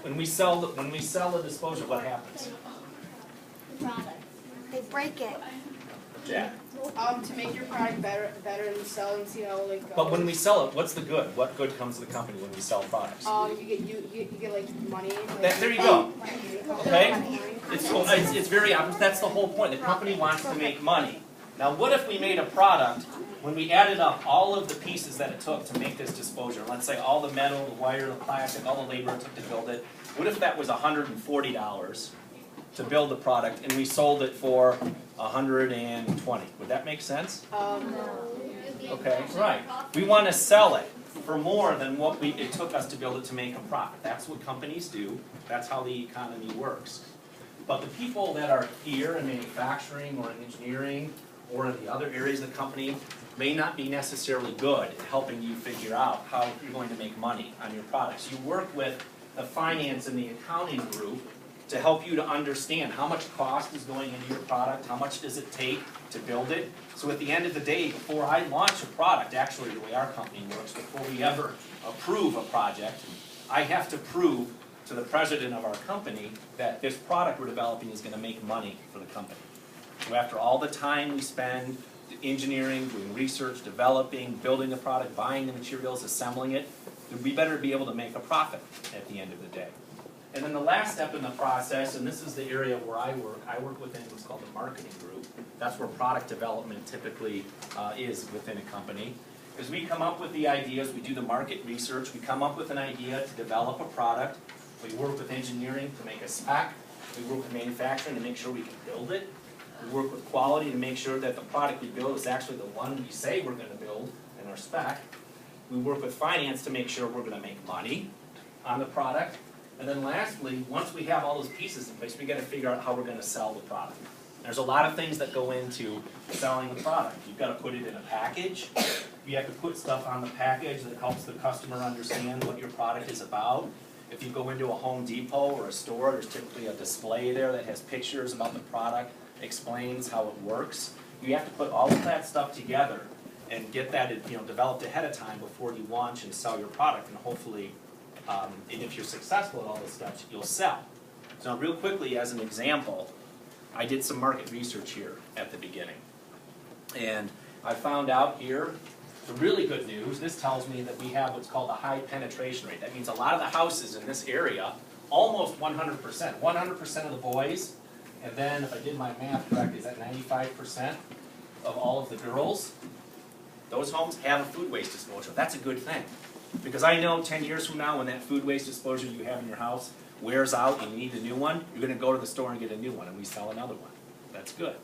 when we sell the disposal, what happens? The product. They break it. Yeah. To make your product better than selling, like. But when we sell it, what's the good? What good comes to the company when we sell products? You get like money. There you go. Okay? It's very obvious. That's the whole point. The company wants to make money. Now, what if we made a product when we added up all of the pieces that it took to make this disposer? Let's say all the metal, the wire, the plastic, all the labor it took to build it. What if that was $140 to build the product and we sold it for $120? Would that make sense? Okay, right. We want to sell it for more than what it took us to build it to make a profit. That's what companies do. That's how the economy works. But the people that are here in manufacturing or in engineering or in the other areas of the company may not be necessarily good at helping you figure out how you're going to make money on your products. You work with the finance and the accounting group to help you to understand how much cost is going into your product, how much does it take to build it. So at the end of the day, before I launch a product, actually the way our company works, before we ever approve a project, I have to prove to the president of our company that this product we're developing is going to make money for the company. So after all the time we spend engineering, doing research, developing, building the product, buying the materials, assembling it, we better be able to make a profit at the end of the day. And then the last step in the process, and this is the area where I work within what's called the marketing group. That's where product development typically is within a company. Is we come up with the ideas, we do the market research, we come up with an idea to develop a product. We work with engineering to make a spec. We work with manufacturing to make sure we can build it. We work with quality to make sure that the product we build is actually the one we say we're going to build in our spec. We work with finance to make sure we're going to make money on the product. And then lastly, once we have all those pieces in place, we got to figure out how we're going to sell the product. There's a lot of things that go into selling the product. You've got to put it in a package. You have to put stuff on the package that helps the customer understand what your product is about. If you go into a Home Depot or a store, there's typically a display there that has pictures about the product, explains how it works. You have to put all of that stuff together and get that developed ahead of time before you launch and sell your product. And hopefully, and if you're successful at all this stuff, you'll sell. So real quickly, as an example, I did some market research here at the beginning. And I found out here, the really good news, this tells me that we have what's called a high penetration rate. That means a lot of the houses in this area, almost 100%. 100% of the boys, and then if I did my math correctly, is that 95% of all of the girls? Those homes have a food waste disposal. That's a good thing. Because I know 10 years from now when that food waste disposal you have in your house wears out and you need a new one, you're going to go to the store and get a new one and we sell another one. That's good.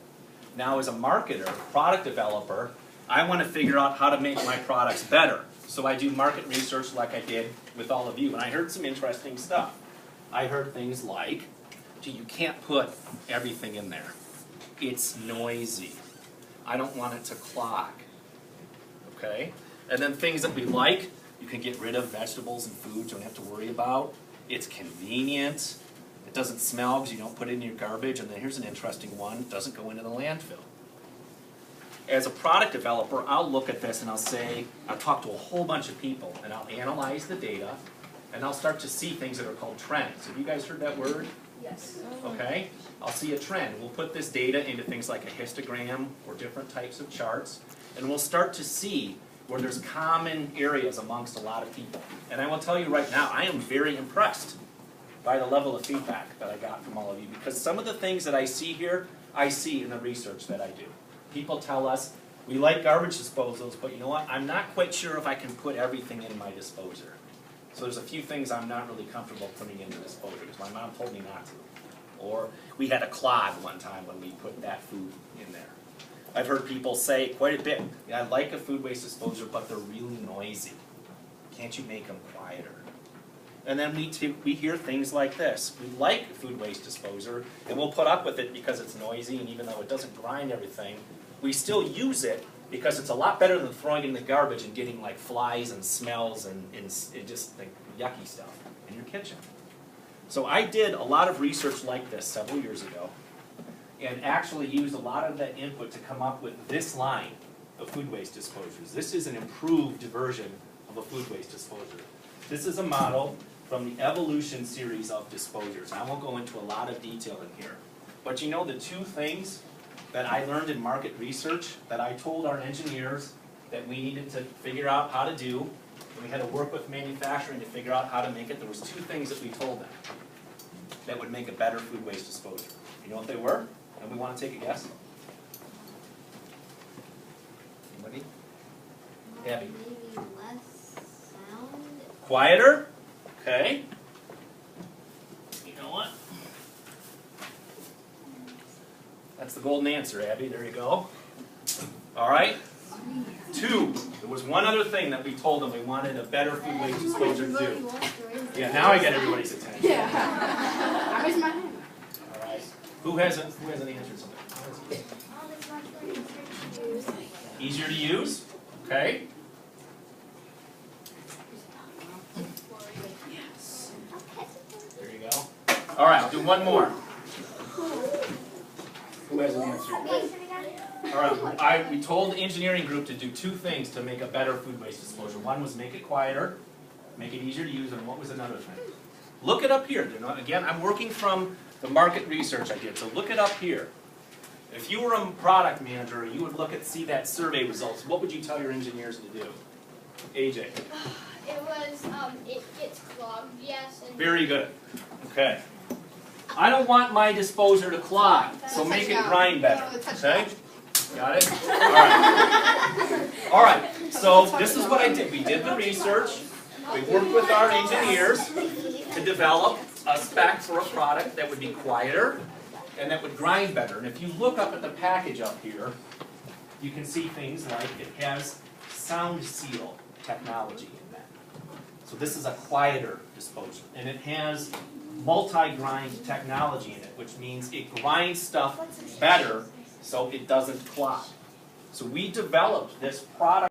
Now as a marketer, product developer, I want to figure out how to make my products better. So I do market research like I did with all of you. And I heard some interesting stuff. I heard things like, gee, you can't put everything in there. It's noisy. I don't want it to clog. Okay? And then things that we like, you can get rid of vegetables and foods you don't have to worry about. It's convenient. It doesn't smell because you don't put it in your garbage. And then here's an interesting one. It doesn't go into the landfill. As a product developer, I'll look at this and I'll talk to a whole bunch of people and I'll analyze the data and I'll start to see things that are called trends. Have you guys heard that word? Yes. Okay. I'll see a trend. We'll put this data into things like a histogram or different types of charts and we'll start to see where there's common areas amongst a lot of people. And I will tell you right now, I am very impressed by the level of feedback that I got from all of you because some of the things that I see here, I see in the research that I do. People tell us, we like garbage disposals, but you know what? I'm not quite sure if I can put everything in my disposer. So there's a few things I'm not really comfortable putting in the disposer because my mom told me not to. Or we had a clog one time when we put that food in there. I've heard people say quite a bit, I like a food waste disposer, but they're really noisy. Can't you make them quieter? And then we hear things like this. We like a food waste disposer, and we'll put up with it because it's noisy, and even though it doesn't grind everything, we still use it because it's a lot better than throwing it in the garbage and getting like flies and smells and just like yucky stuff in your kitchen. So I did a lot of research like this several years ago, and actually used a lot of that input to come up with this line of food waste disposers. This is an improved version of a food waste disposer. This is a model from the evolution series of disposers. I won't go into a lot of detail in here. But you know the two things that I learned in market research that I told our engineers that we needed to figure out how to do, and we had to work with manufacturing to figure out how to make it. There was two things that we told them that would make a better food waste disposer. You know what they were? And we want to take a guess? Anybody? Abby. Maybe less sound. Quieter? Okay. You know what? That's the golden answer, Abby. There you go. All right. Two. There was one other thing that we told them we wanted a better food waste disposer to do. Yeah, now I get everybody's attention. Yeah. I raised my hand. All right. Who hasn't answered something? Easier to use? Okay. There you go. All right, I'll do one more. Who hasn't answered? All right, we told the engineering group to do two things to make a better food waste disposal. One was make it quieter, make it easier to use, and what was another thing? Look it up here. Again, I'm working from the market research I did, so look it up here. If you were a product manager, you would see that survey results. What would you tell your engineers to do? AJ. It was, it gets clogged, yes. And Very good. Okay. I don't want my disposer to clog, so make it grind better. Okay? Got it? All right. So this is what I did. We did the research. We worked with our engineers to develop a spec for a product that would be quieter and that would grind better. And if you look up at the package up here, you can see things like it has sound seal technology in that. So this is a quieter disposer. And it has multi-grind technology in it, which means it grinds stuff better so it doesn't clog. So we developed this product